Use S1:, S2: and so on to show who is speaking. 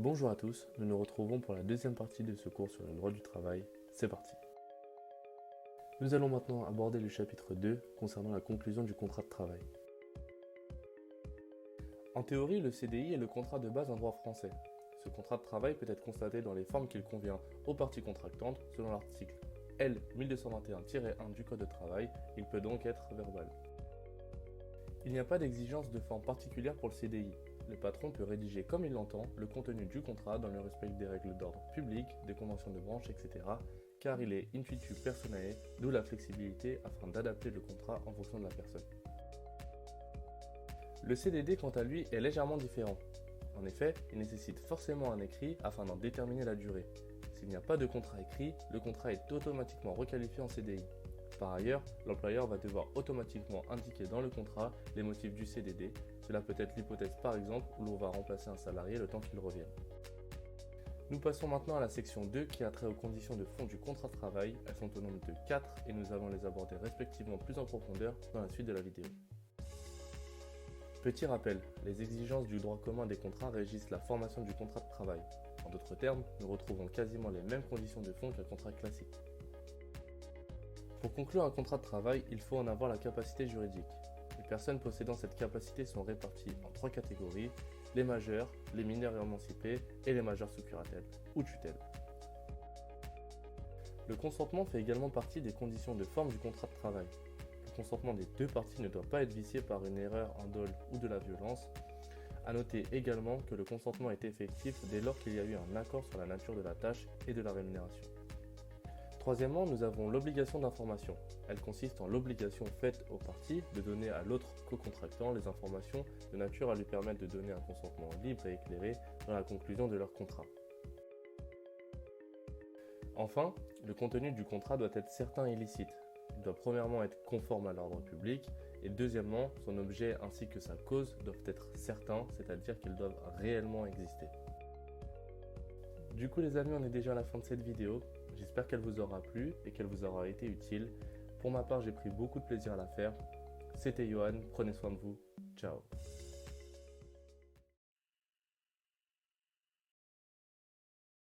S1: Bonjour à tous, nous nous retrouvons pour la deuxième partie de ce cours sur le droit du travail. C'est parti. Nous allons maintenant aborder le chapitre 2 concernant la conclusion du contrat de travail. En théorie, le CDI est le contrat de base en droit français. Ce contrat de travail peut être constaté dans les formes qu'il convient aux parties contractantes selon l'article L 1221-1 du Code de travail, il peut donc être verbal. Il n'y a pas d'exigence de forme particulière pour le CDI. Le patron peut rédiger comme il l'entend le contenu du contrat dans le respect des règles d'ordre public, des conventions de branche, etc. car il est in situ personae, d'où la flexibilité afin d'adapter le contrat en fonction de la personne. Le CDD quant à lui est légèrement différent. En effet, il nécessite forcément un écrit afin d'en déterminer la durée. S'il n'y a pas de contrat écrit, le contrat est automatiquement requalifié en CDI. Par ailleurs, l'employeur va devoir automatiquement indiquer dans le contrat les motifs du CDD. Cela peut être l'hypothèse par exemple où l'on va remplacer un salarié le temps qu'il revienne. Nous passons maintenant à la section 2 qui a trait aux conditions de fond du contrat de travail. Elles sont au nombre de 4 et nous allons les aborder respectivement plus en profondeur dans la suite de la vidéo. Petit rappel, les exigences du droit commun des contrats régissent la formation du contrat de travail. En d'autres termes, nous retrouvons quasiment les mêmes conditions de fond qu'un contrat classique. Pour conclure un contrat de travail, il faut en avoir la capacité juridique. Les personnes possédant cette capacité sont réparties en 3 catégories, les majeurs, les mineurs émancipés et les majeurs sous curatelle ou tutelle. Le consentement fait également partie des conditions de forme du contrat de travail. Le consentement des deux parties ne doit pas être vicié par une erreur, un dol ou de la violence. A noter également que le consentement est effectif dès lors qu'il y a eu un accord sur la nature de la tâche et de la rémunération. Troisièmement, nous avons l'obligation d'information. Elle consiste en l'obligation faite aux parties de donner à l'autre co-contractant les informations de nature à lui permettre de donner un consentement libre et éclairé dans la conclusion de leur contrat. Enfin, le contenu du contrat doit être certain et licite. Il doit premièrement être conforme à l'ordre public et deuxièmement, son objet ainsi que sa cause doivent être certains, c'est-à-dire qu'ils doivent réellement exister. Du coup les amis, on est déjà à la fin de cette vidéo. J'espère qu'elle vous aura plu et qu'elle vous aura été utile. Pour ma part, j'ai pris beaucoup de plaisir à la faire. C'était Johan, prenez soin de vous. Ciao.